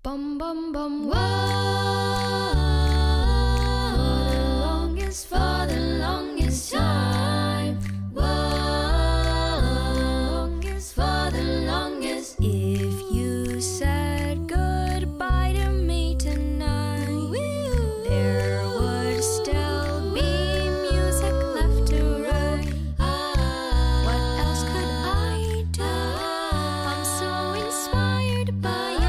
Bum bum bum. Whoa. For the longest time. Whoa. For the longest. If you said goodbye to me tonight, there would still be music left to write. What else could I do? I'm so inspired by you.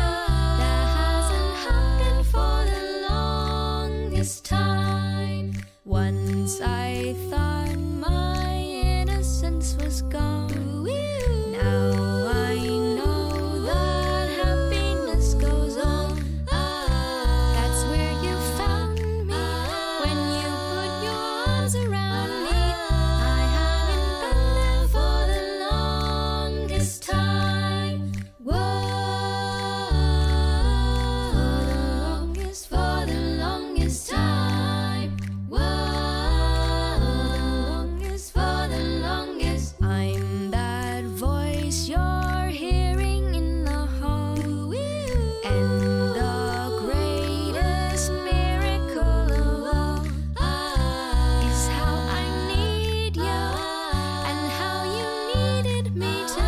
That hasn't happened for the longest time. Once I thought my innocence was gone. Now I know that happiness goes on. That's where you found me when you put your arms around me. I haven't been there for the longest time. Whoa, for the longest time. For the longest. I'm that voice you're hearing in the hall. And the greatest miracle of all is how I need you and how you needed me too.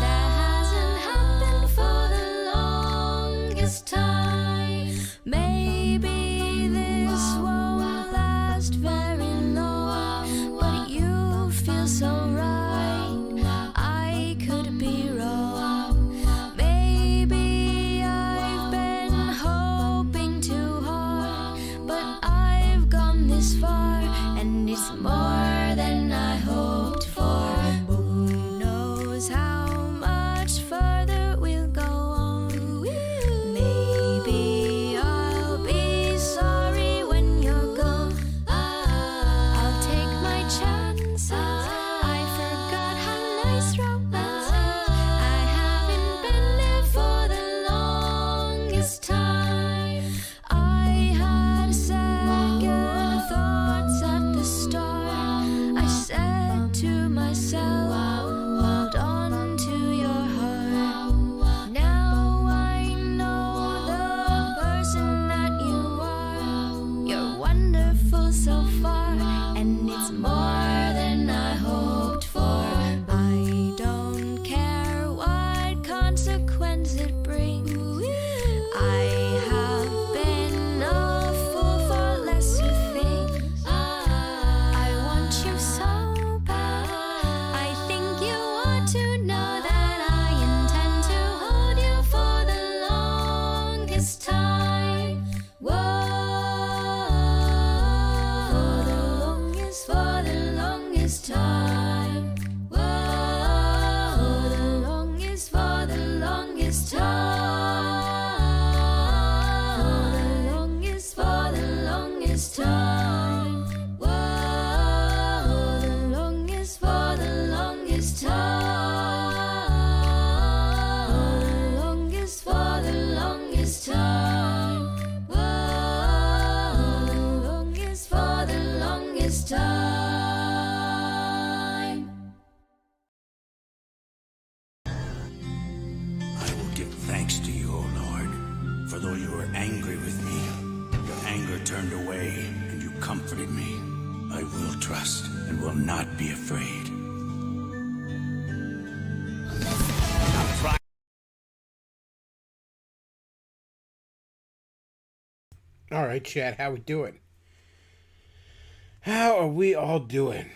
That hasn't happened for the longest time. Maybe this won't last very long, but you feel so right. I could be wrong. Maybe I've been hoping too hard, but I've gone this far, and it's more than I hoped for. Who knows how much further we'll go on? Maybe I'll be sorry when you're gone. I'll take my chances. I forgot how nice romance is. I haven't been there for the longest time. I had second thoughts at the start. I said to myself, hold on to your heart. Now I know the person that you are. You're wonderful so far, and it's more than I hoped for. I don't care what consequence it brings. I have been a fool for lesser things. I want you so bad. I think you ought to know that I intend to hold you for the longest time. Whoa, for the longest time. Whoa, for the longest time. For the longest time. Whoa, for the longest time. For the longest time. Whoa, for the longest time. I will give thanks to you, O Lord, for though you were angry with me, your anger turned away and you comforted me. I will trust and will not be afraid. All right, chat, how we doing? How are we all doing?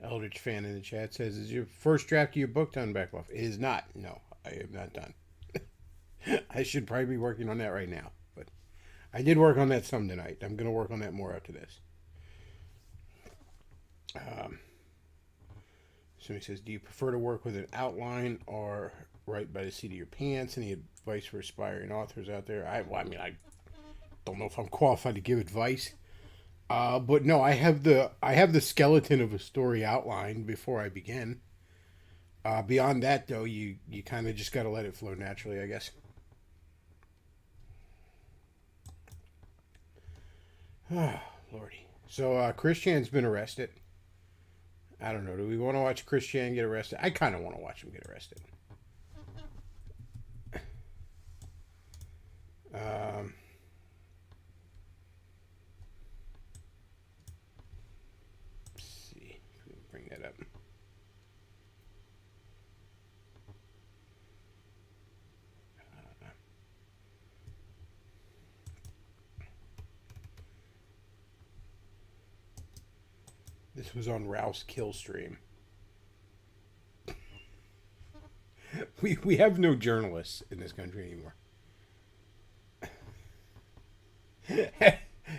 Eldritch fan in the chat says, is your first draft of your book done, Bedglov? It is not. No, I am not done. I should probably be working on that right now. But I did work on that some tonight. I'm going to work on that more after this. Somebody says, do you prefer to work with an outline or write by the seat of your pants? Any advice for aspiring authors out there? I don't know if I'm qualified to give advice. But no, I have the skeleton of a story outlined before I begin. Beyond that, though, you kind of just got to let it flow naturally, I guess. Lordy. So, Chris Chan's been arrested. I don't know. Do we want to watch Chris Chan get arrested? I kind of want to watch him get arrested. Um, let's see. Bring that up. This was on Ralph's kill stream. We have no journalists in this country anymore.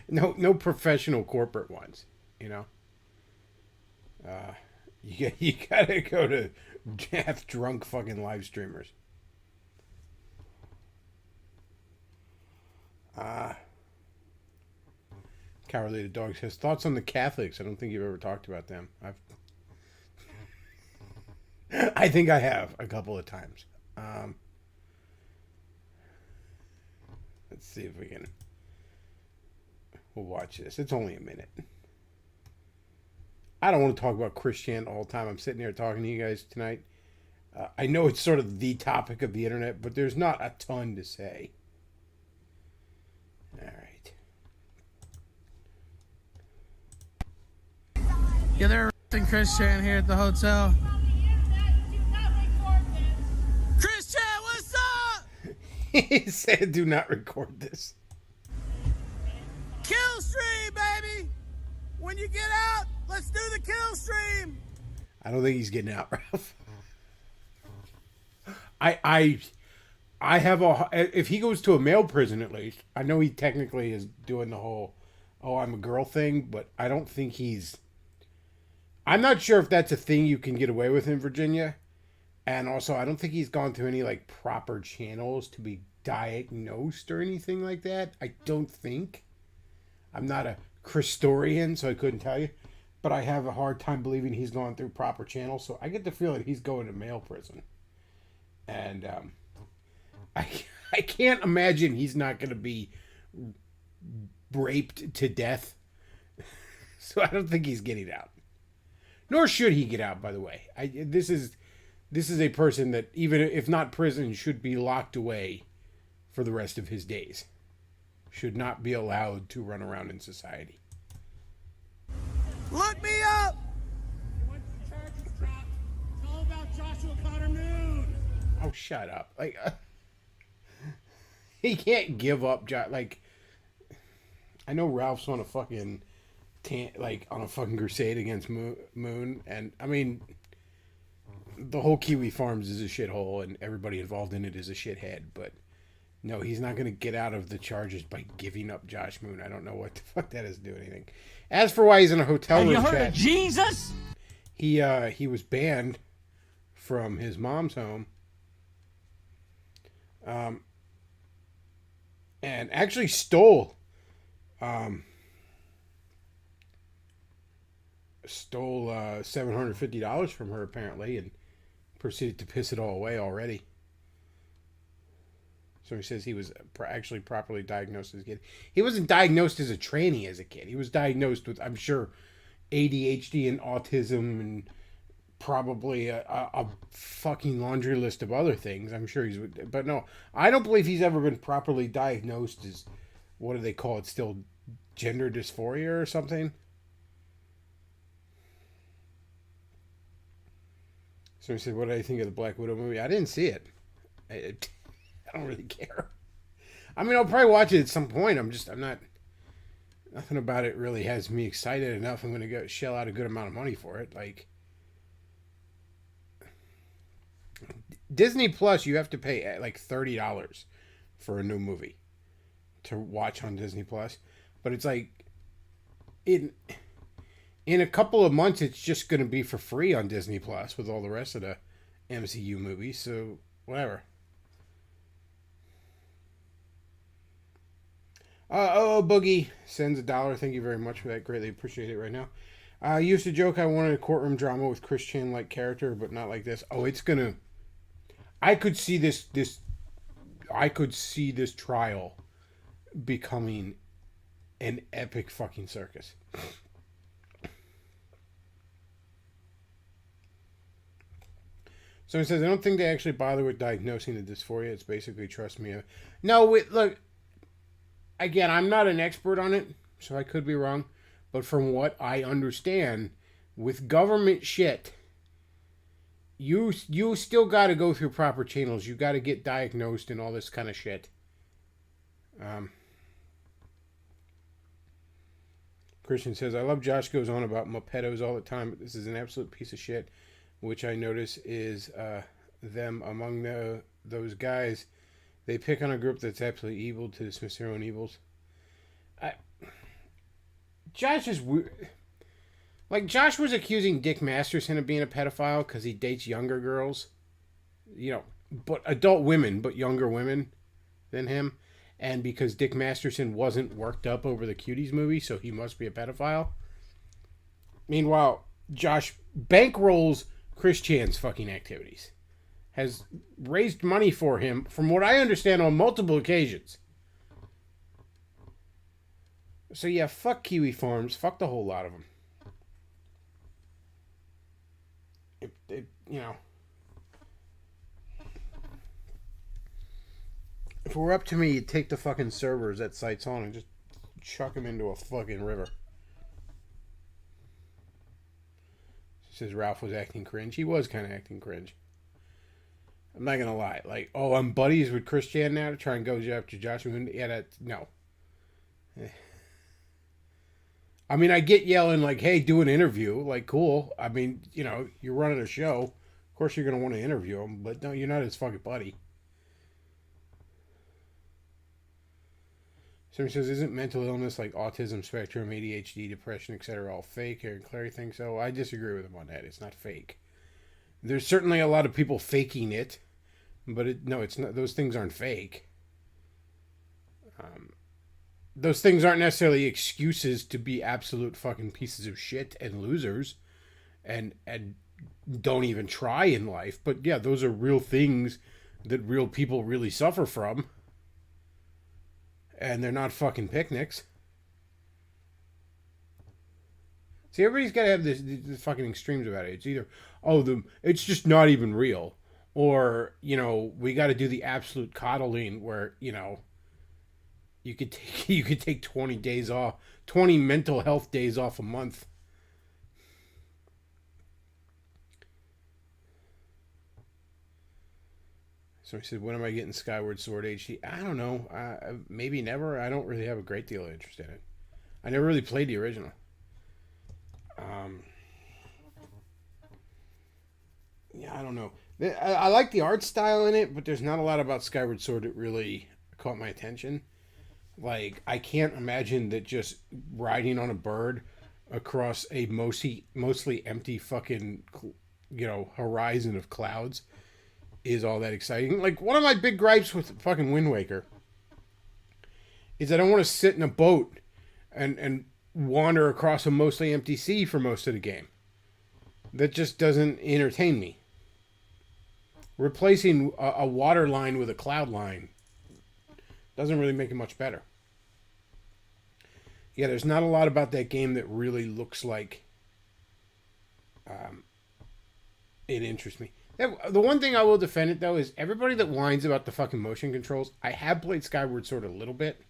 No professional corporate ones, you know. You gotta go to half drunk fucking live streamers. Cowardly the Dog says thoughts on the Catholics. I don't think you've ever talked about them. I think I have a couple of times. Let's see if we can. We'll watch this. It's only a minute. I don't want to talk about Christianity all the time. I'm sitting here talking to you guys tonight. I know it's sort of the topic of the internet, but there's not a ton to say. All right. Yeah, they're arresting Christian here at the hotel. Christian, what's up? He said, do not record this. Kill stream, baby. When you get out, let's do the kill stream. I don't think he's getting out, Ralph. I have if he goes to a male prison at least, I know he technically is doing the whole, oh, I'm a girl thing, but I don't think I'm not sure if that's a thing you can get away with in Virginia. And also, I don't think he's gone through any, like, proper channels to be diagnosed or anything like that. I don't think. I'm not a Christorian, so I couldn't tell you. But I have a hard time believing he's gone through proper channels. So I get the feeling he's going to male prison. And I can't imagine he's not going to be raped to death. So I don't think he's getting out. Nor should he get out, by the way. This is a person that, even if not prison, should be locked away for the rest of his days. Should not be allowed to run around in society. Look me up. Once the charges dropped, it's all about Joshua Connor Moon. Oh, shut up. Like, he can't give up. Like, I know Ralph's on a fucking on a fucking crusade against Moon, and I mean, the whole Kiwi Farms is a shithole, and everybody involved in it is a shithead. But no, he's not going to get out of the charges by giving up Josh Moon. I don't know what the fuck that has to do with anything. As for why he's in a hotel room, Have you heard chat, of Jesus? he was banned from his mom's home. And actually stole $750 from her apparently, and proceeded to piss it all away already. So he says he was actually properly diagnosed as a kid. He wasn't diagnosed as a tranny as a kid. He was diagnosed with, I'm sure, ADHD and autism and probably a fucking laundry list of other things. I'm sure but no, I don't believe he's ever been properly diagnosed as, what do they call it still, gender dysphoria or something? So he said, what do I think of the Black Widow movie? I didn't see it. I don't really care. I mean, I'll probably watch it at some point. I'm not, nothing about it really has me excited enough. I'm going to go shell out a good amount of money for it. Like, Disney Plus, you have to pay like $30 for a new movie to watch on Disney Plus. But it's like, in a couple of months, it's just going to be for free on Disney Plus with all the rest of the MCU movies. So, whatever. Boogie sends $1. Thank you very much for that. Greatly appreciate it right now. I used to joke I wanted a courtroom drama with Christian-like character, but not like this. Oh, it's going to... I could see this trial becoming an epic fucking circus. So he says, I don't think they actually bother with diagnosing the dysphoria. It's basically, trust me. No, look, again, I'm not an expert on it, so I could be wrong. But from what I understand, with government shit, you still got to go through proper channels. You got to get diagnosed and all this kind of shit. Christian says, I love Josh goes on about Mopetos all the time, but this is an absolute piece of shit, which I notice is them among those guys. They pick on a group that's absolutely evil to dismiss their own evils. Josh is weird. Like, Josh was accusing Dick Masterson of being a pedophile because he dates younger girls. You know, but adult women, but younger women than him. And because Dick Masterson wasn't worked up over the Cuties movie, so he must be a pedophile. Meanwhile, Josh bankrolls Chris Chan's fucking activities. Has raised money for him, from what I understand, on multiple occasions. So yeah, fuck Kiwi Farms. Fuck the whole lot of them. You know. If it were up to me, you'd take the fucking servers that site's on and just chuck them into a fucking river. She says Ralph was acting cringe. He was kind of acting cringe. I'm not gonna lie. Like, oh, I'm buddies with Chris Chan now to try and go after Josh. Yeah, no. I mean, I get yelling like, hey, do an interview. Like, cool. I mean, you know, you're running a show. Of course you're gonna want to interview him, but no, you're not his fucking buddy. Somebody says, isn't mental illness like autism spectrum, ADHD, depression, etc. all fake? Aaron Clary thinks so. I disagree with him on that. It's not fake. There's certainly a lot of people faking it, but no, it's not. Those things aren't fake. Those things aren't necessarily excuses to be absolute fucking pieces of shit and losers, and don't even try in life. But yeah, those are real things that real people really suffer from. And they're not fucking picnics. See, everybody's got to have this fucking extremes about it. It's either, it's just not even real. Or, you know, we got to do the absolute coddling where, you know, you could take 20 days off, 20 mental health days off a month. So he said, when am I getting Skyward Sword HD? I don't know. Maybe never. I don't really have a great deal of interest in it. I never really played the original. Yeah, I don't know. I like the art style in it, but there's not a lot about Skyward Sword that really caught my attention. Like, I can't imagine that just riding on a bird across a mostly empty fucking, you know, horizon of clouds is all that exciting. Like, one of my big gripes with fucking Wind Waker is I don't want to sit in a boat and wander across a mostly empty sea for most of the game. That just doesn't entertain me. Replacing a water line with a cloud line doesn't really make it much better. Yeah, there's not a lot about that game that really looks like it interests me. The one thing I will defend it, though, is everybody that whines about the fucking motion controls. I have played Skyward Sword a little bit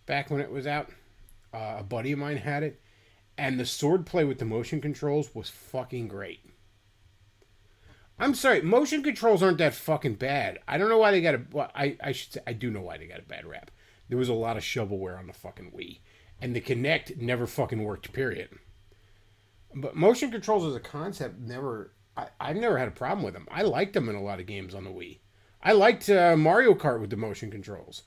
back when it was out. A buddy of mine had it. And the sword play with the motion controls was fucking great. I'm sorry, motion controls aren't that fucking bad. I don't know why they got a... Well, I should say, I do know why they got a bad rap. There was a lot of shovelware on the fucking Wii. And the Kinect never fucking worked, period. But motion controls as a concept never... I've never had a problem with them. I liked them in a lot of games on the Wii. I liked Mario Kart with the motion controls.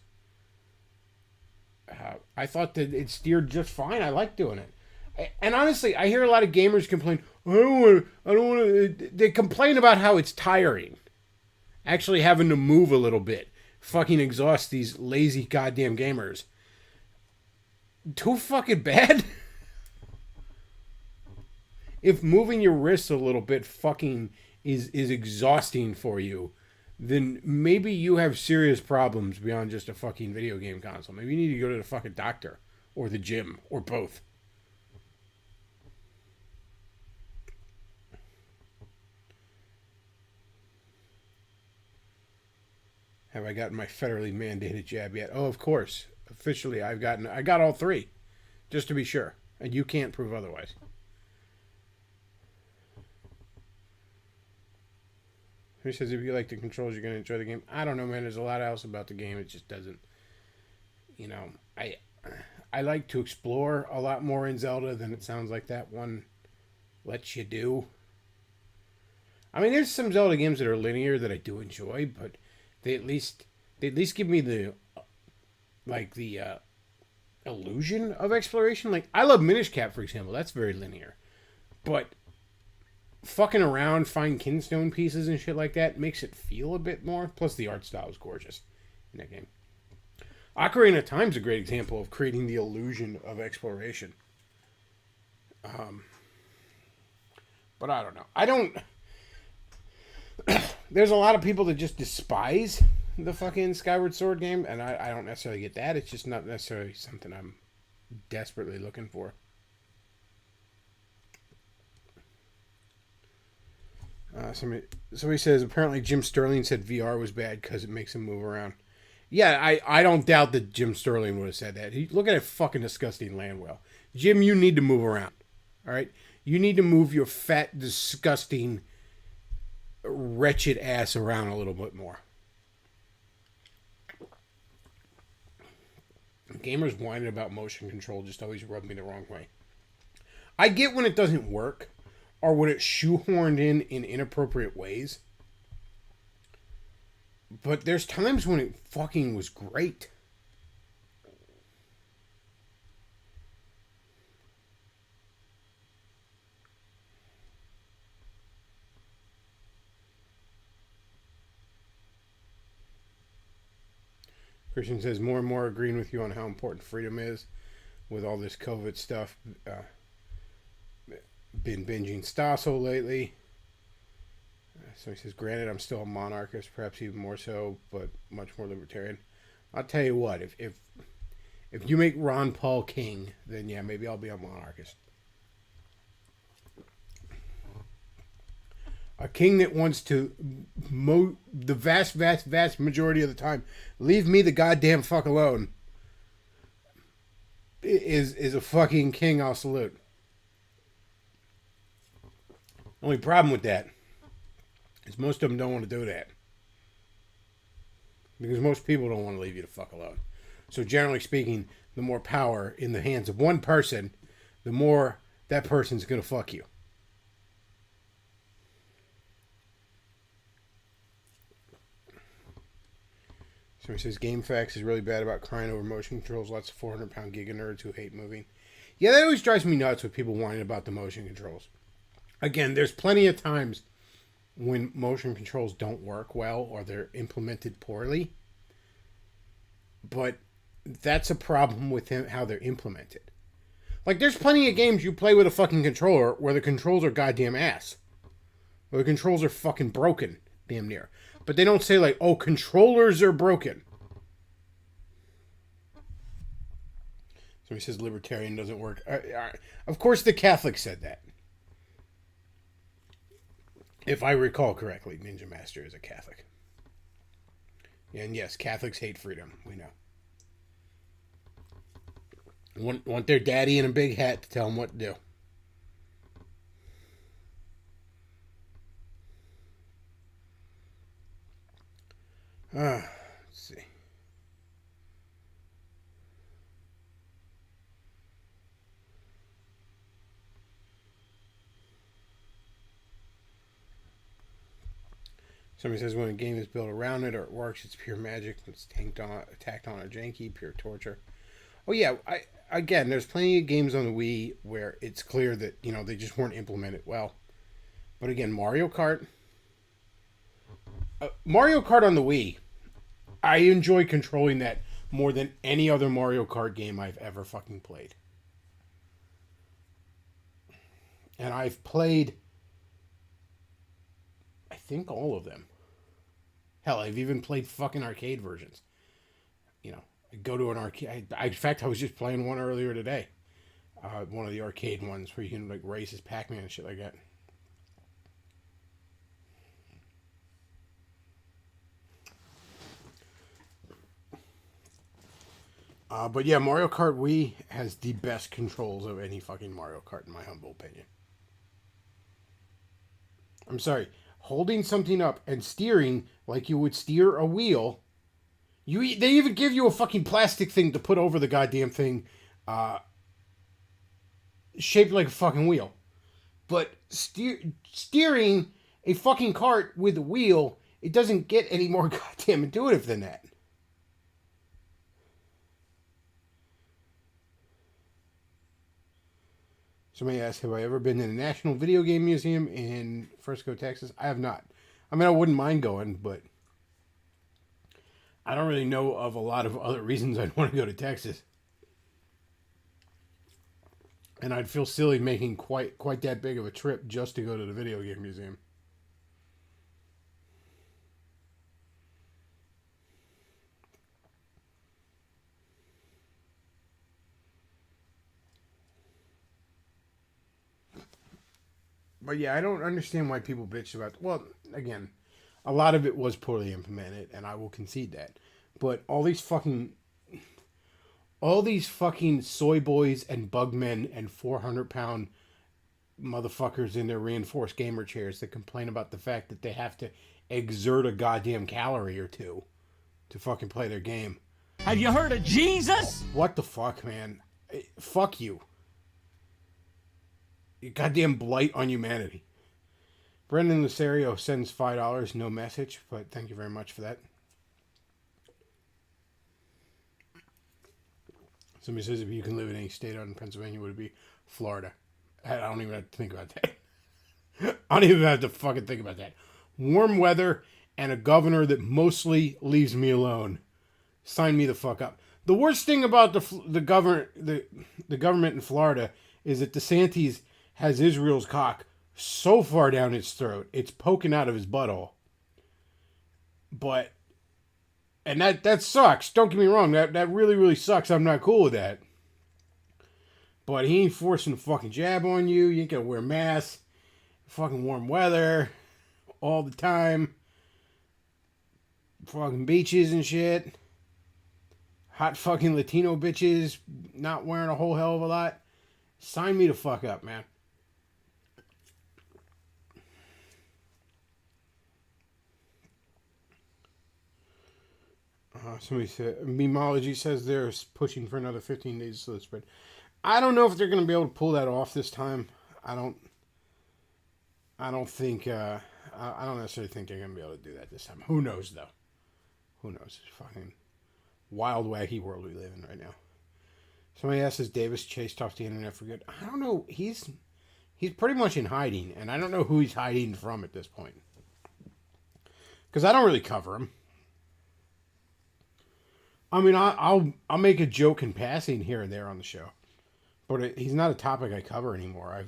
I thought that it steered just fine. I liked doing it. And honestly, I hear a lot of gamers complain, I don't want to... They complain about how it's tiring. Actually having to move a little bit. Fucking exhaust these lazy goddamn gamers. Too fucking bad? If moving your wrists a little bit fucking is exhausting for you, then maybe you have serious problems beyond just a fucking video game console. Maybe you need to go to the fucking doctor or the gym or both. Have I gotten my federally mandated jab yet? Oh, of course. officially, I got all three, just to be sure, and you can't prove otherwise. He says if you like the controls, you're gonna enjoy the game. I don't know, man. There's a lot else about the game. It just doesn't. You know, I like to explore a lot more in Zelda than it sounds like that one lets you do. I mean, there's some Zelda games that are linear that I do enjoy, but they at least give me the illusion of exploration. Like, I love Minish Cap, for example. That's very linear. But fucking around, find kinstone pieces and shit like that makes it feel a bit more. Plus, the art style is gorgeous in that game. Ocarina of Time is a great example of creating the illusion of exploration. But I don't know. There's a lot of people that just despise the fucking Skyward Sword game, and I don't necessarily get that. It's just not necessarily something I'm desperately looking for. Somebody says apparently Jim Sterling said VR was bad because it makes him move around. Yeah, I don't doubt that Jim Sterling would have said that. Look at that fucking disgusting land whale. Jim, you need to move around. All right? You need to move your fat, disgusting, wretched ass around a little bit more. Gamers whining about motion control just always rub me the wrong way. I get when it doesn't work or when it's shoehorned in inappropriate ways. But there's times when it fucking was great. Christian says more and more agreeing with you on how important freedom is with all this COVID stuff. Been binging Stasso lately. So he says, granted, I'm still a monarchist, perhaps even more so, but much more libertarian. I'll tell you what, if you make Ron Paul king, then yeah, maybe I'll be a monarchist. A king that wants to, the vast majority of the time, leave me the goddamn fuck alone, is a fucking king I'll salute. Only problem with that is most of them don't want to do that. Because most people don't want to leave you the fuck alone. So generally speaking, the more power in the hands of one person, the more that person's going to fuck you. So he says, GameFAQs is really bad about crying over motion controls. Lots of 400-pound giga nerds who hate moving. Yeah, that always drives me nuts with people whining about the motion controls. Again, there's plenty of times when motion controls don't work well or they're implemented poorly. But that's a problem with how they're implemented. Like, there's plenty of games you play with a fucking controller where the controls are goddamn ass. Where the controls are fucking broken, damn near. But they don't say, like, oh, controllers are broken. So he says libertarian doesn't work. Of course the Catholic said that. If I recall correctly, Ninja Master is a Catholic. And yes, Catholics hate freedom. We know. Want their daddy in a big hat to tell them what to do. Let's see. Somebody says when a game is built around it or it works, it's pure magic. It's attacked on or janky, pure torture. Oh yeah, again, there's plenty of games on the Wii where it's clear that, you know, they just weren't implemented well. But again, Mario Kart on the Wii, I enjoy controlling that more than any other Mario Kart game I've ever fucking played. And I've played, I think, all of them. Hell, I've even played fucking arcade versions. You know, I go to an arcade. In fact, I was just playing one earlier today. One of the arcade ones where you can, like, race as Pac-Man and shit like that. But yeah, Mario Kart Wii has the best controls of any fucking Mario Kart, in my humble opinion. I'm sorry, holding something up and steering like you would steer a wheel. They even give you a fucking plastic thing to put over the goddamn thing, shaped like a fucking wheel. But steering a fucking cart with a wheel, it doesn't get any more goddamn intuitive than that. Somebody asked, have I ever been to the National Video Game Museum in Frisco, Texas? I have not. I mean, I wouldn't mind going, but I don't really know of a lot of other reasons I'd want to go to Texas. And I'd feel silly making quite that big of a trip just to go to the Video Game Museum. But yeah, I don't understand why people bitch about... Well, again, a lot of it was poorly implemented, and I will concede that. But all these fucking soy boys and bugmen and 400-pound motherfuckers in their reinforced gamer chairs that complain about the fact that they have to exert a goddamn calorie or two to fucking play their game. Have you heard of Jesus? What the fuck, man? Fuck you. You goddamn blight on humanity. Brendan Lucerio sends $5, no message, but thank you very much for that. Somebody says if you can live in any state other than Pennsylvania, would it be Florida? I don't even have to think about that. I don't even have to fucking think about that. Warm weather and a governor that mostly leaves me alone. Sign me the fuck up. The worst thing about the government in Florida is that DeSantis has Israel's cock so far down its throat, it's poking out of his butthole. And that sucks. Don't get me wrong. That really, really sucks. I'm not cool with that. But he ain't forcing a fucking jab on you. You ain't gonna wear masks. Fucking warm weather. All the time. Fucking beaches and shit. Hot fucking Latino bitches not wearing a whole hell of a lot. Sign me the fuck up, man. Somebody said, Memology says they're pushing for another 15 days to the spread. I don't know if they're going to be able to pull that off this time. I don't think, I don't necessarily think they're going to be able to do that this time. Who knows, though? Who knows? It's fucking wild, wacky world we live in right now. Somebody asks, is Davis chased off the internet for good? I don't know. He's pretty much in hiding, and I don't know who he's hiding from at this point. Because I don't really cover him. I mean, I'll make a joke in passing here and there on the show, but he's not a topic I cover anymore.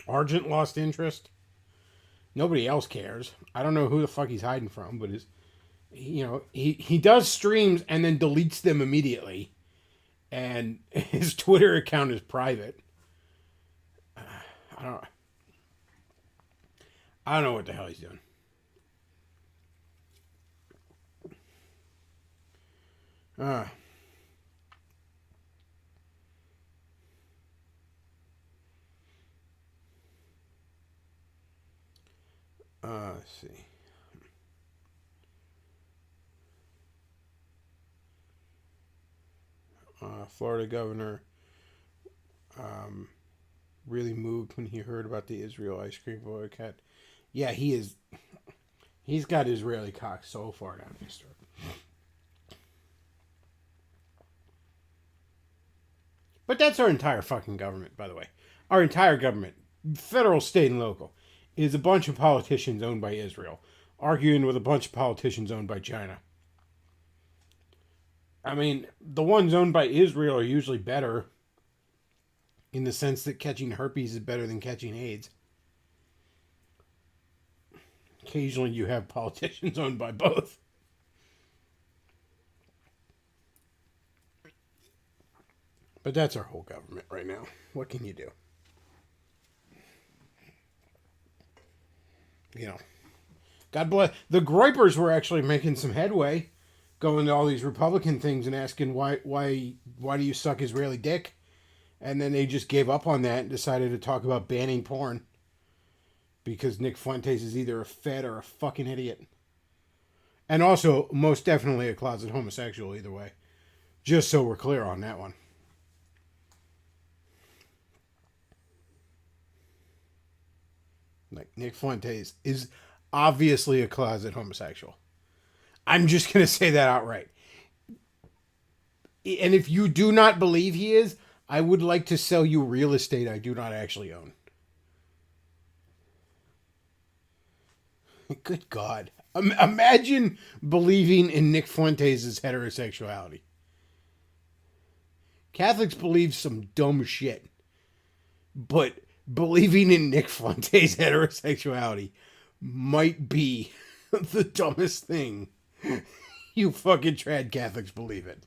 Argent lost interest. Nobody else cares. I don't know who the fuck he's hiding from, but he does streams and then deletes them immediately, and his Twitter account is private. I don't know what the hell he's doing. Let's see. Florida governor really moved when he heard about the Israel ice cream boycott. Yeah, he is. He's got Israeli cock so far down his throat. But that's our entire fucking government, by the way. Our entire government, federal, state, and local, is a bunch of politicians owned by Israel, arguing with a bunch of politicians owned by China. I mean, the ones owned by Israel are usually better in the sense that catching herpes is better than catching AIDS. Occasionally you have politicians owned by both. But that's our whole government right now. What can you do? You know, God bless. The Groypers were actually making some headway. going to all these Republican things and asking why do you suck Israeli dick? And then they just gave up on that and decided to talk about banning porn. Because Nick Fuentes is either a fed or a fucking idiot. And also, most definitely a closet homosexual either way. Just so we're clear on that one. Like, Nick Fuentes is obviously a closet homosexual. I'm just going to say that outright. And if you do not believe he is, I would like to sell you real estate I do not actually own. Good God. Imagine believing in Nick Fuentes' heterosexuality. Catholics believe some dumb shit. But believing in Nick Fuentes' heterosexuality might be the dumbest thing you fucking trad Catholics believe in.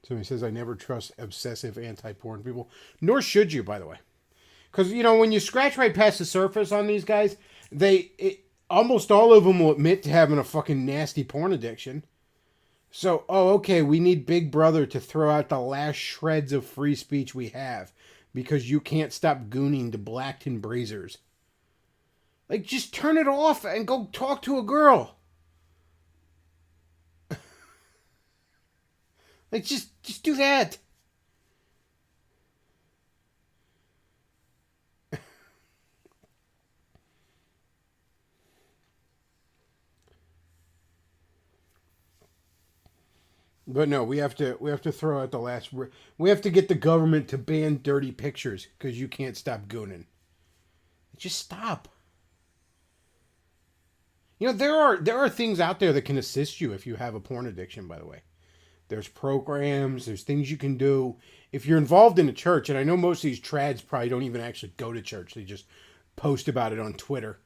Somebody says, I never trust obsessive anti-porn people. Nor should you, by the way. Because, you know, when you scratch right past the surface on these guys, almost all of them will admit to having a fucking nasty porn addiction. So, okay, we need Big Brother to throw out the last shreds of free speech we have. Because you can't stop gooning to Blackton Brazers. Like, just turn it off and go talk to a girl. Like, just do that. But no, we have to throw out the last. We have to get the government to ban dirty pictures because you can't stop gooning. Just stop. You know, there are things out there that can assist you if you have a porn addiction, by the way. There's programs, there's things you can do. If you're involved in a church, and I know most of these trads probably don't even actually go to church. They just post about it on Twitter.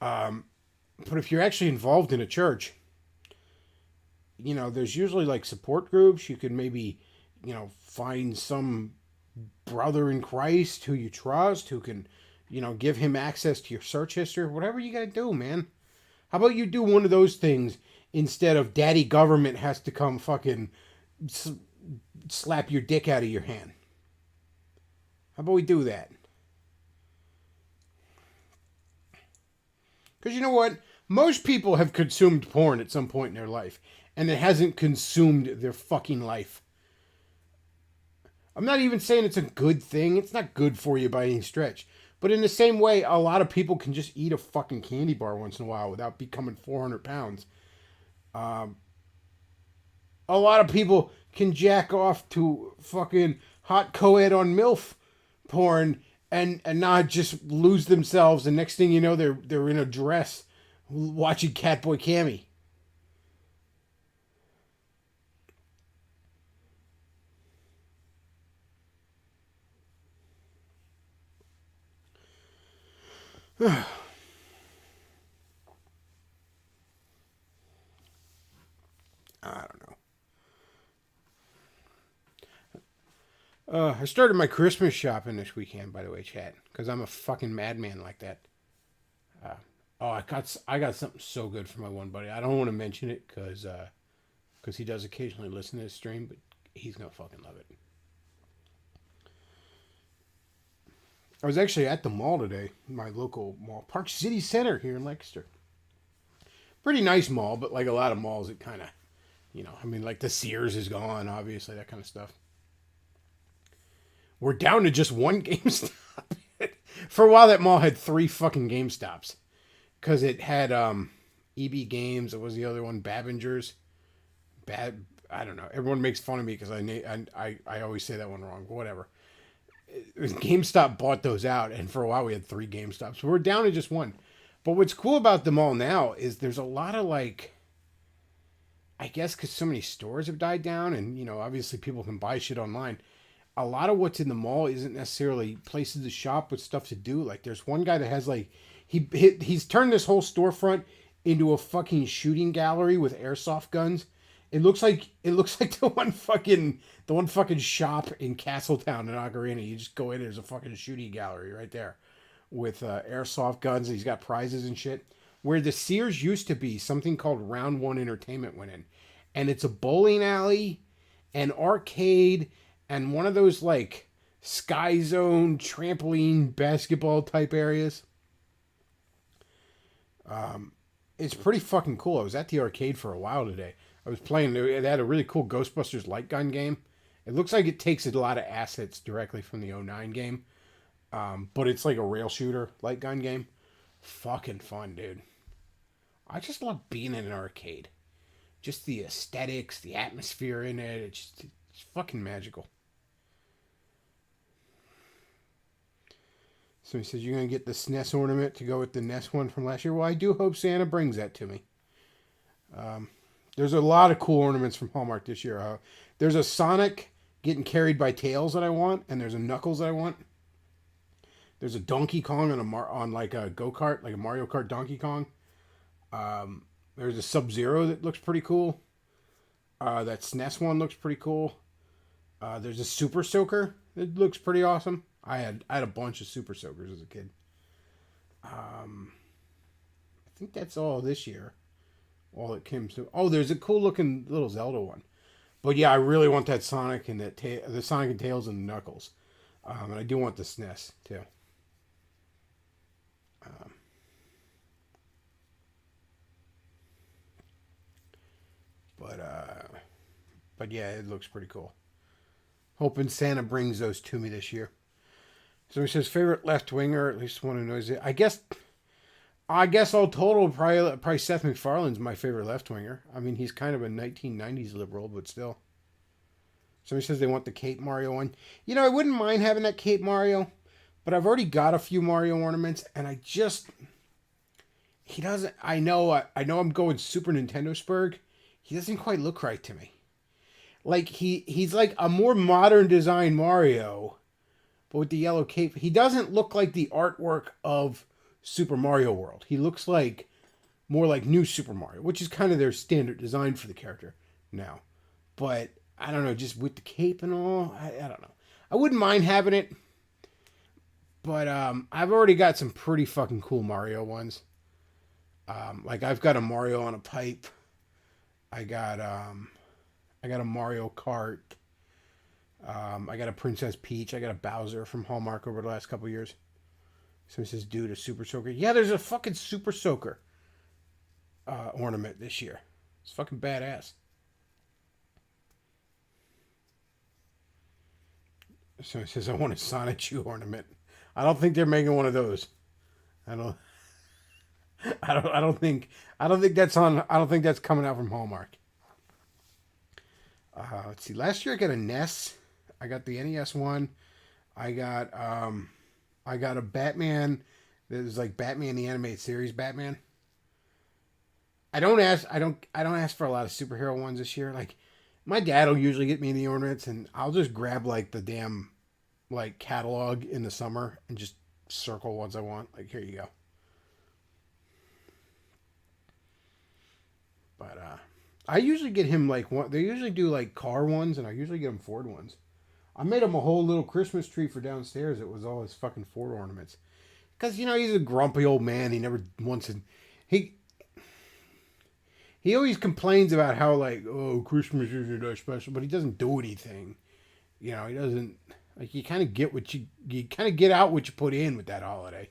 But if you're actually involved in a church, you know, there's usually like support groups. You can maybe, you know, find some brother in Christ who you trust, who can, you know, give him access to your search history, whatever you got to do, man. How about you do one of those things instead of daddy government has to come fucking slap your dick out of your hand? How about we do that? Because you know what? Most people have consumed porn at some point in their life. And it hasn't consumed their fucking life. I'm not even saying it's a good thing. It's not good for you by any stretch. But in the same way, a lot of people can just eat a fucking candy bar once in a while without becoming 400 pounds. A lot of people can jack off to fucking hot co-ed on MILF porn and not just lose themselves. And next thing you know, they're in a dress watching Catboy Cammy. I don't know. I started my Christmas shopping this weekend, by the way, chat, because I'm a fucking madman like that. I got something so good for my one buddy. I don't want to mention it because he does occasionally listen to this stream, but he's gonna fucking love it. I was actually at the mall today, my local mall, Park City Center here in Lancaster. Pretty nice mall, but like a lot of malls, it kind of, you know, I mean, like the Sears is gone, obviously, that kind of stuff. We're down to just one GameStop. For a while, that mall had 3 fucking GameStops. Because it had EB Games, it was the other one, Babinger's. I don't know. Everyone makes fun of me because I always say that one wrong, but whatever. GameStop bought those out, and for a while we had 3 GameStops. So we're down to just one. But what's cool about the mall now is there's a lot of, like, I guess because so many stores have died down, and, you know, obviously people can buy shit online. A lot of what's in the mall isn't necessarily places to shop, but stuff to do. Like, there's one guy that has, like, he's turned this whole storefront into a fucking shooting gallery with airsoft guns. It looks like the one fucking shop in Castletown in Ocarina. You just go in, there's a fucking shooting gallery right there with airsoft guns. He's got prizes and shit. Where the Sears used to be, something called Round One Entertainment went in, and it's a bowling alley, an arcade, and one of those like Sky Zone trampoline basketball type areas. It's pretty fucking cool. I was at the arcade for a while today. I was playing. They had a really cool Ghostbusters light gun game. It looks like it takes a lot of assets directly from the '09 game, but it's like a rail shooter light gun game. Fucking fun, dude. I just love being in an arcade. Just the aesthetics, the atmosphere in it. It's fucking magical. So he says, you're going to get the SNES ornament to go with the NES one from last year. Well, I do hope Santa brings that to me. There's a lot of cool ornaments from Hallmark this year. There's a Sonic getting carried by Tails that I want, and there's a Knuckles that I want. There's a Donkey Kong on like a go-kart, like a Mario Kart Donkey Kong. There's a Sub-Zero that looks pretty cool. That SNES one looks pretty cool. There's a Super Soaker that looks pretty awesome. I had a bunch of Super Soakers as a kid. I think that's all this year. All it came to. Oh, there's a cool looking little Zelda one. But yeah, I really want that Sonic and the Sonic and Tails and Knuckles. And I do want the SNES too. But yeah, it looks pretty cool. Hoping Santa brings those to me this year. So he says favorite left winger, at least one who knows it. I guess all total probably Seth MacFarlane's my favorite left winger. I mean, he's kind of a 1990s liberal, but still. So he says they want the Cape Mario one. You know, I wouldn't mind having that Cape Mario, but I've already got a few Mario ornaments, and he doesn't. I know I'm going Super Nintendo Spurg. He doesn't quite look right to me. Like he's like a more modern design Mario, but with the yellow cape. He doesn't look like the artwork of Super Mario World. He looks like more like New Super Mario, which is kind of their standard design for the character now. But I don't know, just with the cape and all, I don't know. I wouldn't mind having it, but I've already got some pretty fucking cool Mario ones. Like I've got a Mario on a pipe. I got a Mario Kart. I got a Princess Peach. I got a Bowser from Hallmark over the last couple of years. So he says, dude, a Super Soaker. Yeah, there's a fucking Super Soaker ornament this year. It's fucking badass. So he says, I want a Sonic shoe ornament. I don't think they're making one of those. I don't think that's coming out from Hallmark. Let's see. Last year I got a NES. I got the NES one. I got a Batman. That was like Batman the animated series Batman. I don't ask for a lot of superhero ones this year. Like my dad will usually get me the ornaments, and I'll just grab like the damn like catalog in the summer and just circle ones I want. Like here you go. But I usually get him like one. They usually do like car ones, and I usually get him Ford ones. I made him a whole little Christmas tree for downstairs. It was all his fucking Ford ornaments. Because you know he's a grumpy old man. He never wants to. He always complains about how like Christmas isn't that special, but he doesn't do anything. You know he doesn't like. You kind of get out what you put in with that holiday.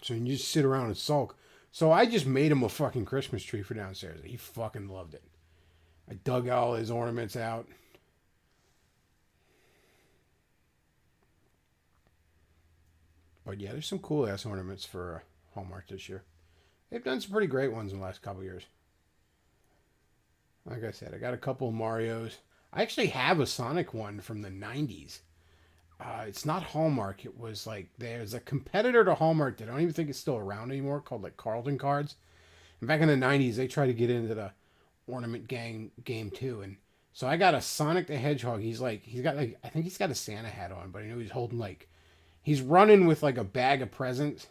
So you just sit around and sulk. So I just made him a fucking Christmas tree for downstairs. He fucking loved it. I dug all his ornaments out. But yeah, there's some cool ass ornaments for Hallmark this year. They've done some pretty great ones in the last couple years. Like I said, I got a couple of Marios. I actually have a Sonic one from the 90s. It's not Hallmark. It was like, there's a competitor to Hallmark that I don't even think is still around anymore called like Carlton Cards. And back in the 90s, they tried to get into the ornament game too. And so I got a Sonic the Hedgehog. I think he's got a Santa hat on, but I know he's holding like, he's running with like a bag of presents.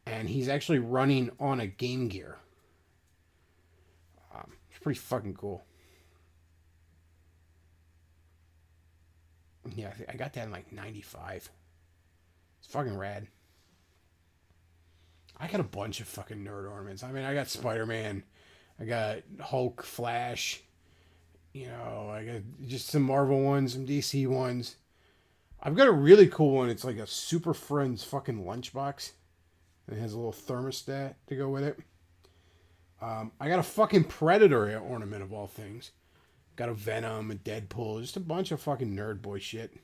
And he's actually running on a Game Gear. It's pretty fucking cool. Yeah, I got that in like 95. It's fucking rad. I got a bunch of fucking nerd ornaments. I mean, I got Spider-Man. I got Hulk, Flash. You know, I got just some Marvel ones, some DC ones. I've got a really cool one. It's like a Super Friends fucking lunchbox. It has a little thermostat to go with it. I got a fucking Predator ornament of all things. Got a Venom, a Deadpool, just a bunch of fucking nerd boy shit.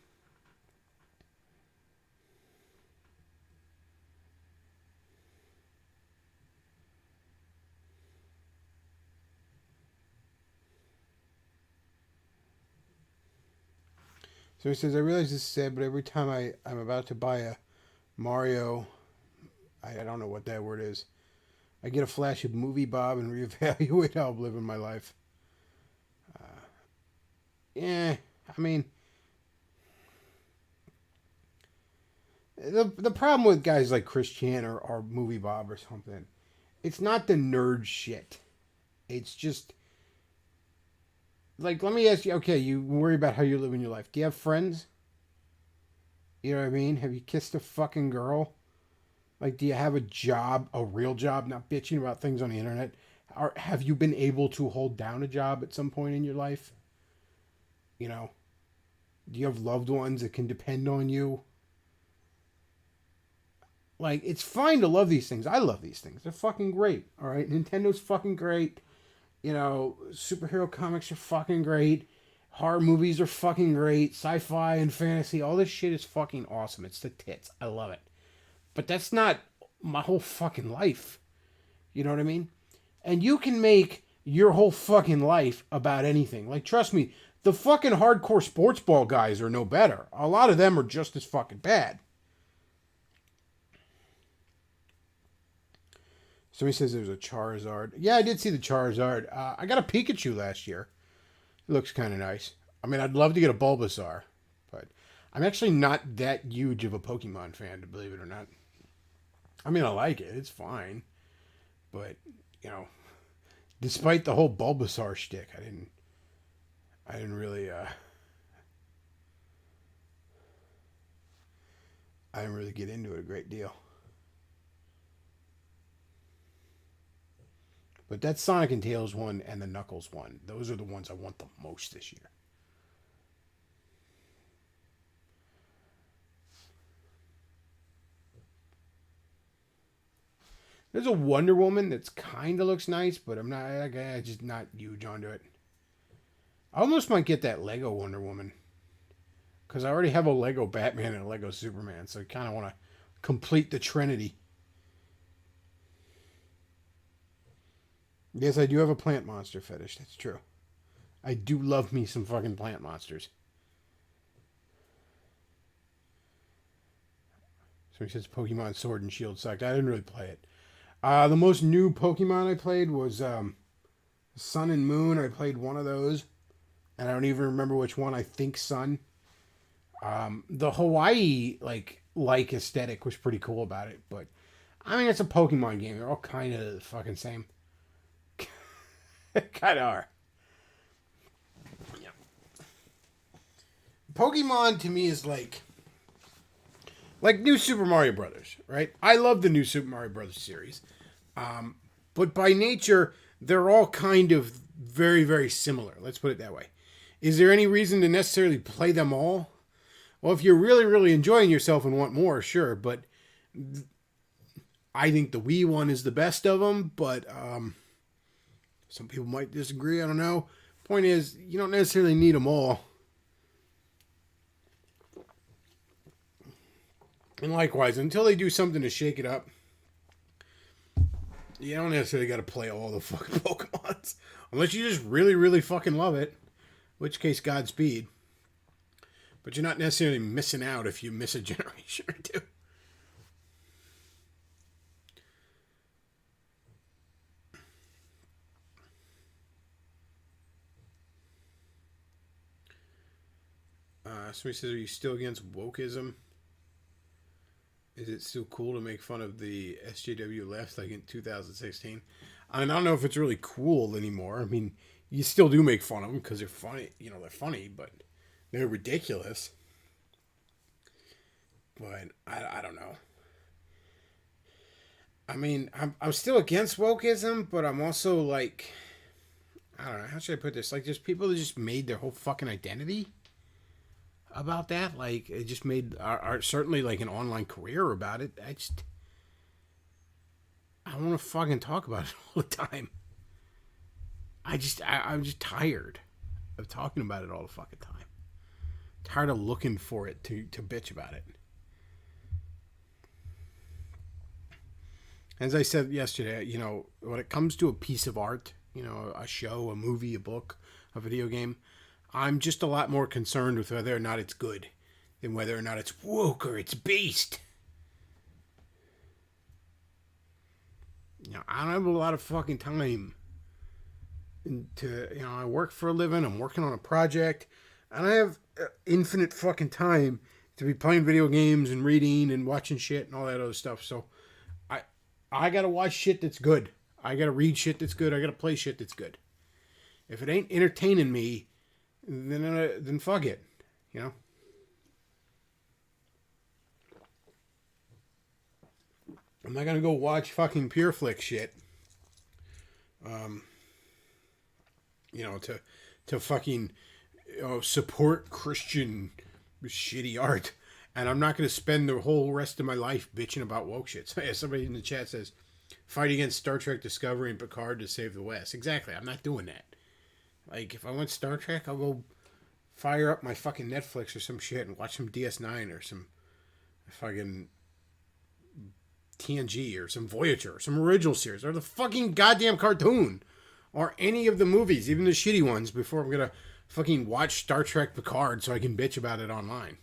So he says, I realize this is sad, but every time I'm about to buy a Mario, I don't know what that word is, I get a flash of Movie Bob and reevaluate how I'm living my life. Yeah, I mean, the problem with guys like Chris Chan or Movie Bob or something, it's not the nerd shit. It's just, like, let me ask you, okay, you worry about how you're living your life. Do you have friends? You know what I mean? Have you kissed a fucking girl? Like, do you have a job, a real job, not bitching about things on the internet? Or have you been able to hold down a job at some point in your life? You know? Do you have loved ones that can depend on you? Like, it's fine to love these things. I love these things. They're fucking great, all right? Nintendo's fucking great. You know, superhero comics are fucking great. Horror movies are fucking great. Sci-fi and fantasy, all this shit is fucking awesome. It's the tits. I love it. But that's not my whole fucking life. You know what I mean? And you can make your whole fucking life about anything. Like, trust me, the fucking hardcore sports ball guys are no better. A lot of them are just as fucking bad. Somebody says there's a Charizard. Yeah, I did see the Charizard. I got a Pikachu last year. It looks kind of nice. I mean, I'd love to get a Bulbasaur. But I'm actually not that huge of a Pokemon fan, to believe it or not. I mean, I like it. It's fine. But, you know, despite the whole Bulbasaur shtick, I didn't really get into it a great deal. But that Sonic and Tails one and the Knuckles one, those are the ones I want the most this year. There's a Wonder Woman that's kind of looks nice, but I'm just not huge onto it. I almost might get that Lego Wonder Woman. Because I already have a Lego Batman and a Lego Superman, so I kind of want to complete the Trinity. Yes, I do have a plant monster fetish. That's true. I do love me some fucking plant monsters. So he says Pokemon Sword and Shield sucked. I didn't really play it. The most new Pokemon I played was Sun and Moon. I played one of those. And I don't even remember which one. I think Sun. The Hawaii like aesthetic was pretty cool about it. But, I mean, it's a Pokemon game. They're all kind of the fucking same. Kind of are. Yeah. Pokemon to me is like New Super Mario Brothers, right? I love the New Super Mario Brothers series. But by nature, they're all kind of very, very similar. Let's put it that way. Is there any reason to necessarily play them all? Well, if you're really, really enjoying yourself and want more, sure. But I think the Wii one is the best of them, but some people might disagree. I don't know. Point is, you don't necessarily need them all. And likewise, until they do something to shake it up, you don't necessarily got to play all the fucking Pokemons. Unless you just really, really fucking love it. In which case, Godspeed. But you're not necessarily missing out if you miss a generation or two. Somebody says, are you still against wokeism? Is it still cool to make fun of the SJW left like in 2016? I mean, I don't know if it's really cool anymore. I mean, you still do make fun of them because they're funny. You know, they're funny, but they're ridiculous. But I don't know. I mean, I'm still against wokeism, but I'm also like, I don't know, how should I put this? Like, there's people that just made their whole fucking identity about that. Like, it just made certainly like an online career about it. I want to fucking talk about it all the time. I'm just tired of talking about it all the fucking time. Tired of looking for it to bitch about it. As I said yesterday, you know, when it comes to a piece of art, you know, a show, a movie, a book, a video game, I'm just a lot more concerned with whether or not it's good than whether or not it's woke or it's based. You know, I don't have a lot of fucking time to, you know, I work for a living, I'm working on a project, and I have infinite fucking time to be playing video games and reading and watching shit and all that other stuff. So I gotta watch shit that's good. I gotta read shit that's good. I gotta play shit that's good. If it ain't entertaining me, then fuck it, you know. I'm not gonna go watch fucking Pure Flick shit. You know, to fucking, you know, support Christian shitty art. And I'm not going to spend the whole rest of my life bitching about woke shit. So, yeah, somebody in the chat says, fight against Star Trek Discovery and Picard to save the West. Exactly. I'm not doing that. Like, if I want Star Trek, I'll go fire up my fucking Netflix or some shit and watch some DS9 or some fucking TNG or some Voyager or some original series or the fucking goddamn cartoon or any of the movies, even the shitty ones, before I'm going to fucking watch Star Trek Picard so I can bitch about it online.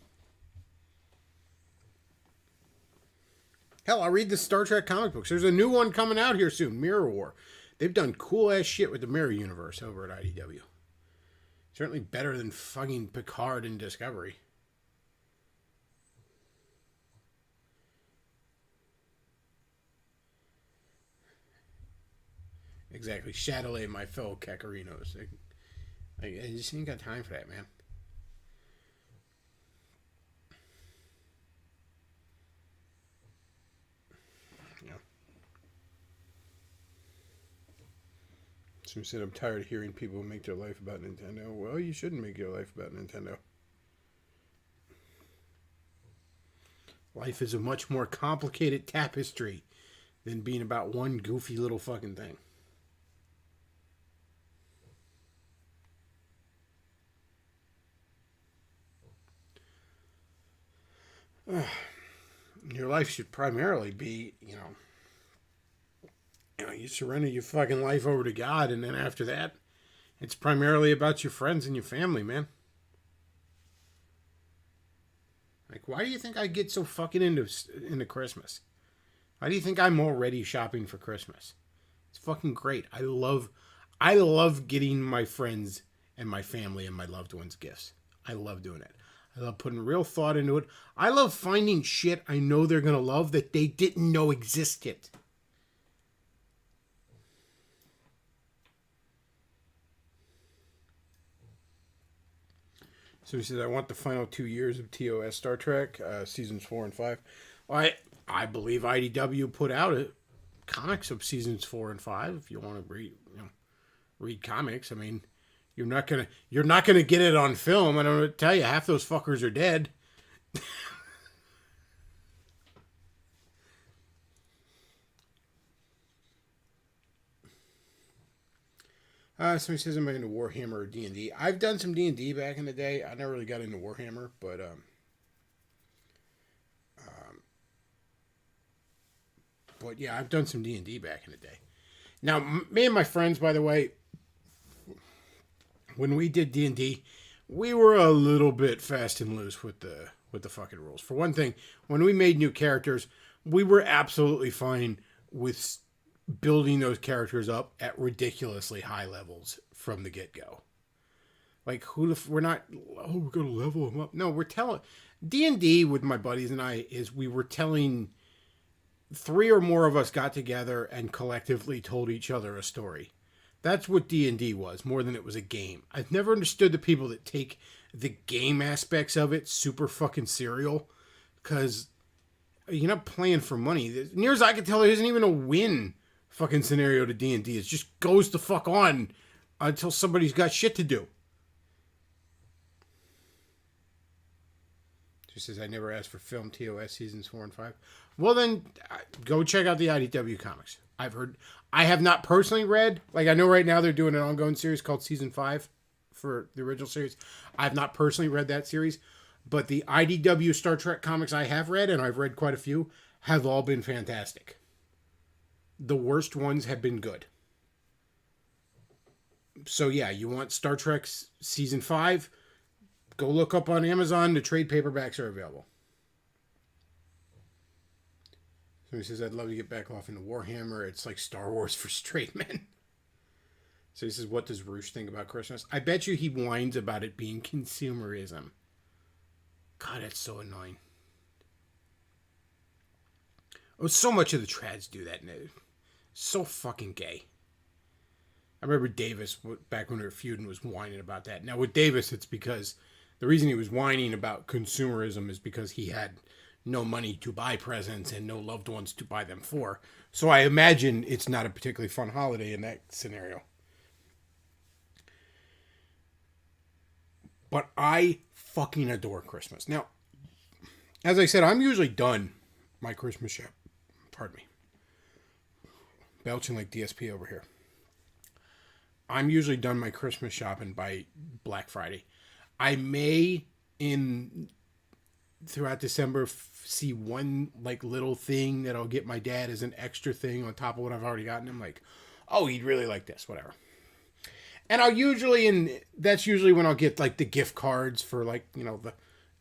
Hell, I'll read the Star Trek comic books. There's a new one coming out here soon, Mirror War. They've done cool-ass shit with the Mirror Universe over at IDW. Certainly better than fucking Picard and Discovery. Exactly. Shadowlay, my fellow Kakarinos. I just ain't got time for that, man. Some said, I'm tired of hearing people make their life about Nintendo. Well, you shouldn't make your life about Nintendo. Life is a much more complicated tapestry than being about one goofy little fucking thing. Your life should primarily be, you know, you surrender your fucking life over to God, and then after that, it's primarily about your friends and your family, man. Like, why do you think I get so fucking into Christmas? Why do you think I'm already shopping for Christmas? It's fucking great. I love getting my friends and my family and my loved ones gifts. I love doing it. I love putting real thought into it. I love finding shit I know they're gonna love that they didn't know existed. So he says, I want the final 2 years of TOS Star Trek, seasons 4 and 5. Well, I believe IDW put out comics of seasons 4 and 5. If you want to read comics, I mean, you're not gonna get it on film. I don't know what to tell you. Half those fuckers are dead. Somebody says I'm into Warhammer or D&D. I've done some D&D back in the day. I never really got into Warhammer, but yeah, I've done some D&D back in the day. Now, me and my friends, by the way, when we did D&D, we were a little bit fast and loose with the fucking rules. For one thing, when we made new characters, we were absolutely fine with building those characters up at ridiculously high levels from the get-go. Like, we're not, we're going to level them up. No, we're telling, D&D with my buddies and I we were telling, 3 or more of us got together and collectively told each other a story. That's what D&D was, more than it was a game. I've never understood the people that take the game aspects of it super fucking serial. Because you're not playing for money. Near as I can tell, there isn't even a win fucking scenario to D&D. It just goes the fuck on until somebody's got shit to do. She says, I never asked for film TOS seasons 4 and 5. Well, then, go check out the IDW comics. I have not personally read, like I know right now they're doing an ongoing series called Season 5 for the original series. I have not personally read that series, but the IDW Star Trek comics I have read, and I've read quite a few, have all been fantastic. The worst ones have been good. So yeah, you want Star Trek Season 5? Go look up on Amazon. The trade paperbacks are available. So he says, I'd love to get back off into Warhammer. It's like Star Wars for straight men. So he says, what does Roosh think about Christmas? I bet you he whines about it being consumerism. God, that's so annoying. Oh, so much of the trads do that now. So fucking gay. I remember Davis, back when we were feuding, was whining about that. Now, with Davis, it's because the reason he was whining about consumerism is because he had no money to buy presents and no loved ones to buy them for. So I imagine it's not a particularly fun holiday in that scenario. But I fucking adore Christmas. Now, as I said, I'm usually done my Christmas shop. Pardon me. Belching like DSP over here. I'm usually done my Christmas shopping by Black Friday. I may, throughout December, see one like little thing that I'll get my dad as an extra thing on top of what I've already gotten him. Like, oh, he'd really like this, whatever. And that's usually when I'll get like the gift cards for like, the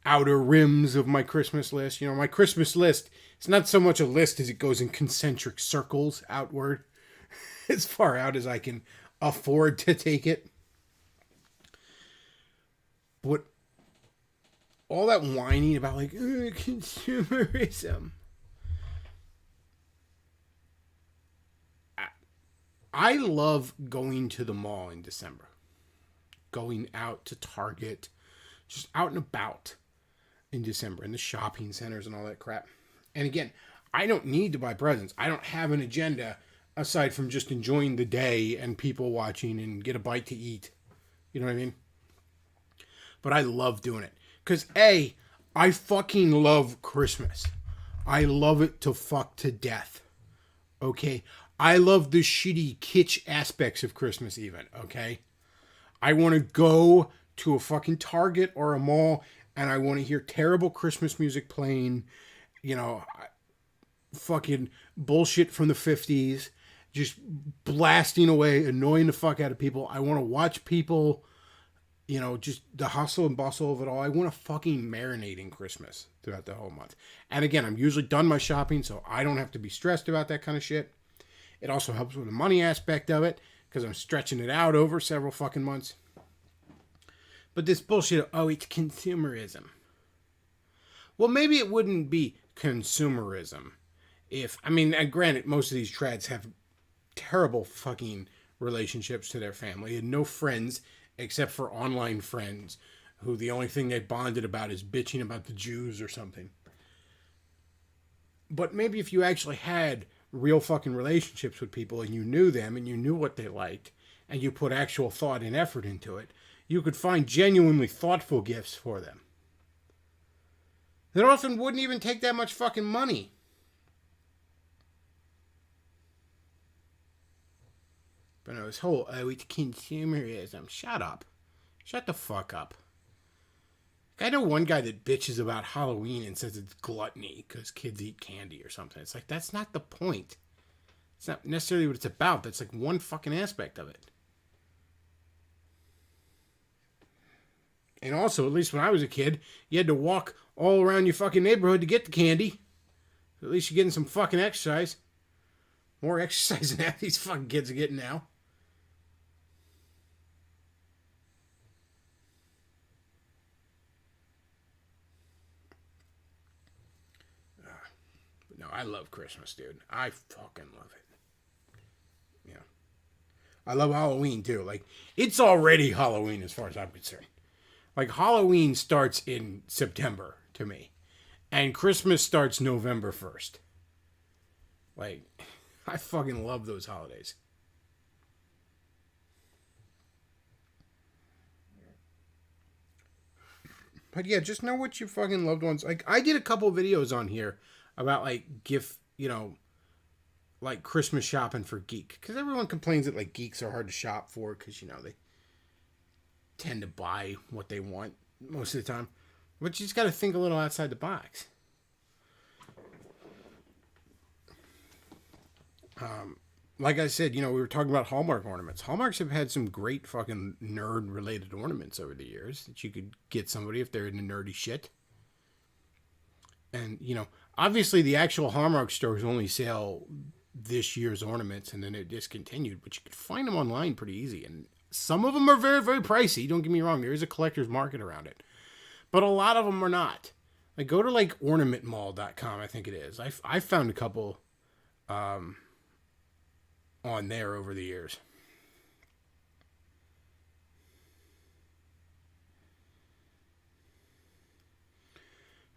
outer rims of my Christmas list. My Christmas list, it's not so much a list as it goes in concentric circles outward, as far out as I can afford to take it. But all that whining about like consumerism, I love going to the mall in December, going out to Target, just out and about in December in the shopping centers and all that crap. And again, I don't need to buy presents. I don't have an agenda aside from just enjoying the day and people watching and get a bite to eat. You know what I mean? But I love doing it. Because I fucking love Christmas. I love it to fuck to death. Okay? I love the shitty kitsch aspects of Christmas even. Okay? I want to go to a fucking Target or a mall and I want to hear terrible Christmas music playing. Fucking bullshit from the 50s. Just blasting away, annoying the fuck out of people. I want to watch people, just the hustle and bustle of it all. I want to fucking marinate in Christmas throughout the whole month. And again, I'm usually done my shopping, so I don't have to be stressed about that kind of shit. It also helps with the money aspect of it, because I'm stretching it out over several fucking months. But this bullshit of, it's consumerism. Well, maybe it wouldn't be consumerism and granted, most of these trads have terrible fucking relationships to their family and no friends except for online friends who the only thing they bonded about is bitching about the Jews or something. But maybe if you actually had real fucking relationships with people and you knew them and you knew what they liked and you put actual thought and effort into it, you could find genuinely thoughtful gifts for them. That often wouldn't even take that much fucking money. But no, this whole, it's consumerism. Shut up. Shut the fuck up. I know one guy that bitches about Halloween and says it's gluttony because kids eat candy or something. It's like, that's not the point. It's not necessarily what it's about. That's like one fucking aspect of it. And also, at least when I was a kid, you had to walk all around your fucking neighborhood to get the candy. At least you're getting some fucking exercise. More exercise than half these fucking kids are getting now. But no, I love Christmas, dude. I fucking love it. Yeah. I love Halloween, too. Like, it's already Halloween as far as I'm concerned. Like, Halloween starts in September to me. And Christmas starts November 1st. Like, I fucking love those holidays. But yeah, just know what your fucking loved ones like. I did a couple videos on here about like gift, like Christmas shopping for geek, because everyone complains that like geeks are hard to shop for because they tend to buy what they want most of the time. But you just got to think a little outside the box. Like I said, we were talking about Hallmark ornaments. Hallmarks have had some great fucking nerd-related ornaments over the years that you could get somebody if they're into nerdy shit. And, obviously the actual Hallmark stores only sell this year's ornaments and then it discontinued, but you could find them online pretty easy. And some of them are very, very pricey. Don't get me wrong. There is a collector's market around it. But a lot of them are not. Like, go to, like, ornamentmall.com, I think it is. I found a couple on there over the years.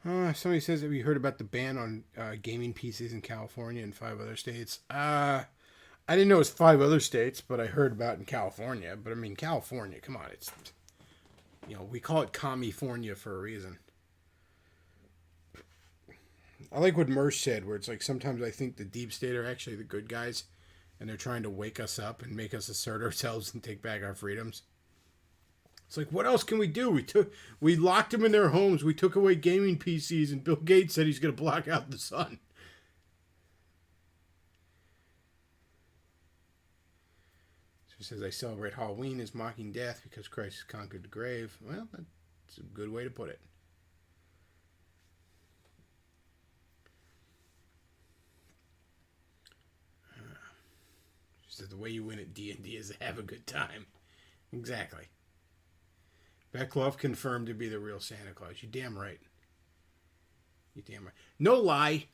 Somebody says, have you heard about the ban on gaming PCs in California and 5 other states? I didn't know it was 5 other states, but I heard about it in California. But I mean, California, come on, it's, we call it California for a reason. I like what Mersh said, where it's like, sometimes I think the deep state are actually the good guys, and they're trying to wake us up and make us assert ourselves and take back our freedoms. It's like, what else can we do? We locked them in their homes. We took away gaming PCs, and Bill Gates said he's going to block out the sun. So he says, I celebrate Halloween as mocking death because Christ has conquered the grave. Well, that's a good way to put it. She says, the way you win at D&D is to have a good time. Exactly. Bedglov confirmed to be the real Santa Claus. You damn right. You damn right. No lie,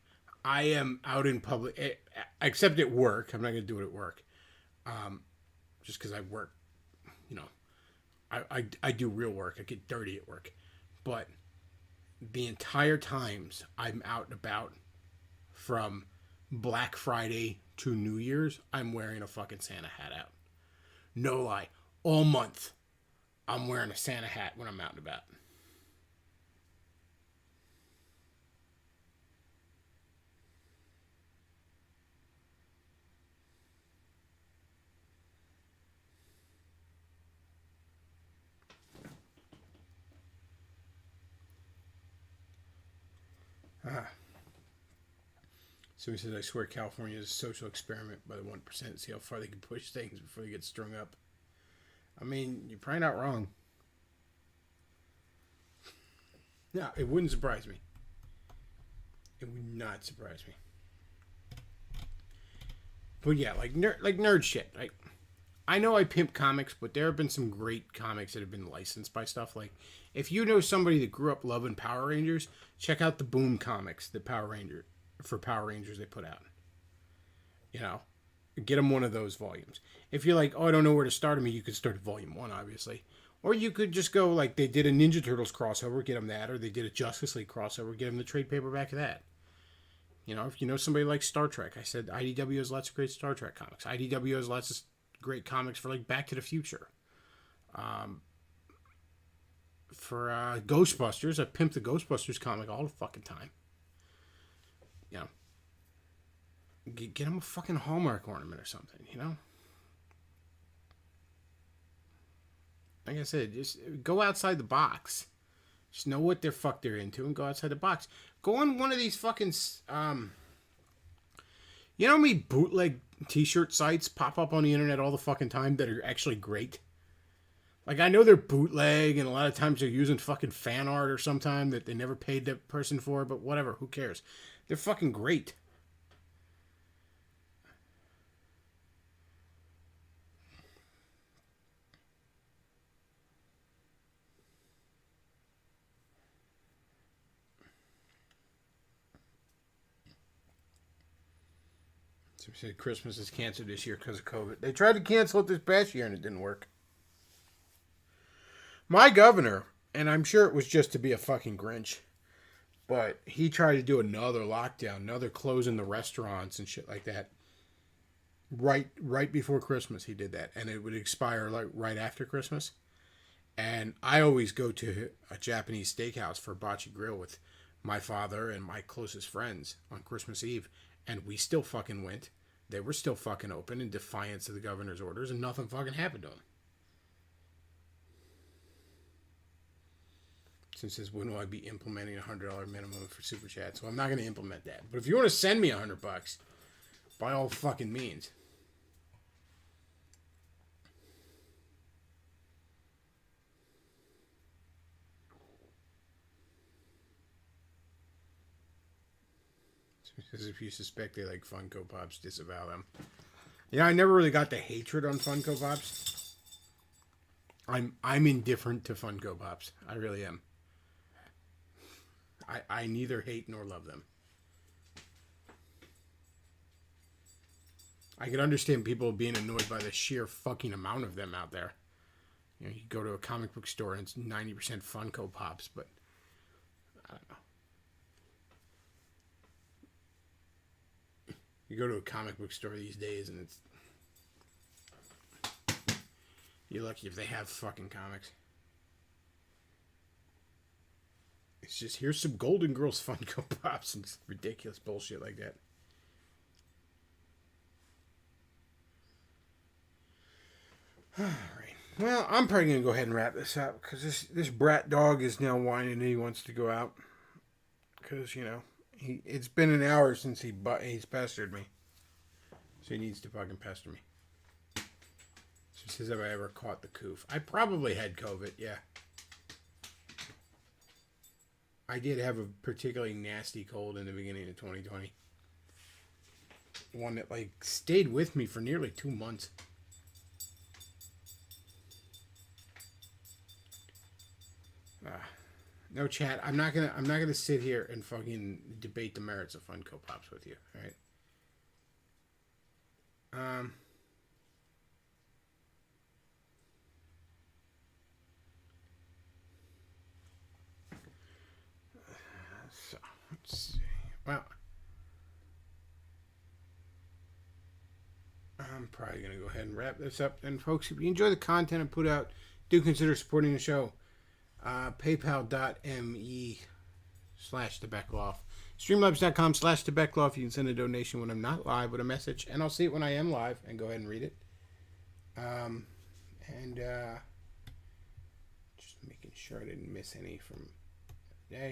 I am out in public, except at work. I'm not going to do it at work. Just because I work, I do real work. I get dirty at work. But the entire times I'm out and about, from Black Friday to New Year's, I'm wearing a fucking Santa hat out. No lie. All month, I'm wearing a Santa hat when I'm out and about. So he says, I swear California is a social experiment by the 1%. See how far they can push things before they get strung up. I mean, you're probably not wrong. No, it wouldn't surprise me. It would not surprise me. But yeah, like nerd shit. Like, I know I pimp comics, but there have been some great comics that have been licensed by stuff. Like, if you know somebody that grew up loving Power Rangers, check out the Boom comics that Power Rangers they put out. Get them one of those volumes. If you're like, oh, I don't know where to start them, you could start at volume 1, obviously. Or you could just go, like, they did a Ninja Turtles crossover, get them that. Or they did a Justice League crossover, get them the trade paperback of that. If you know somebody like Star Trek, I said IDW has lots of great Star Trek comics. IDW has lots of great comics for, like, Back to the Future. For Ghostbusters, I pimp the Ghostbusters comic all the fucking time. Get them a fucking Hallmark ornament or something, Like I said, just go outside the box. Just know what the fuck they're into and go outside the box. Go on one of these fucking, how many bootleg t-shirt sites pop up on the internet all the fucking time that are actually great? Like, I know they're bootleg, and a lot of times they're using fucking fan art or sometime that they never paid that person for, but whatever, who cares? They're fucking great. So we said Christmas is canceled this year because of COVID. They tried to cancel it this past year, and it didn't work. My governor, and I'm sure it was just to be a fucking Grinch, But he tried to do another lockdown, another closing the restaurants and shit like that. Right before Christmas, he did that, and it would expire like right after Christmas. And I always go to a Japanese steakhouse for Bocce Grill with my father and my closest friends on Christmas Eve, and we still fucking went. They were still fucking open in defiance of the governor's orders, and nothing fucking happened to them. Since this, when will I be implementing $100 minimum for Super Chat? So I'm not going to implement that. But if you want to send me $100, by all fucking means. As if you suspect they like Funko Pops, disavow them. Yeah, I never really got the hatred on Funko Pops. I'm indifferent to Funko Pops. I really am. I neither hate nor love them. I can understand people being annoyed by the sheer fucking amount of them out there. You know, you go to a comic book store and it's 90% Funko Pops, but I don't know. You go to a comic book store these days and it's... You're lucky if they have fucking comics. It's just, here's some Golden Girls Funko Pops and ridiculous bullshit like that. Alright. Well, I'm probably going to go ahead and wrap this up because this brat dog is now whining and he wants to go out. Because, you know, it's been an hour since he's pestered me. So he needs to fucking pester me. So he says, have I ever caught the coof? I probably had COVID, yeah. I did have a particularly nasty cold in the beginning of 2020. One that, like, stayed with me for nearly 2 months. No, chat. I'm not gonna sit here and fucking debate the merits of Funko Pops with you. All right. So let's see. Well, I'm probably gonna go ahead and wrap this up. And folks, if you enjoy the content I put out, do consider supporting the show. PayPal.me/TheBedglov. Streamlabs.com/TheBedglov. You can send a donation when I'm not live with a message, and I'll see it when I am live and go ahead and read it. Just making sure I didn't miss any from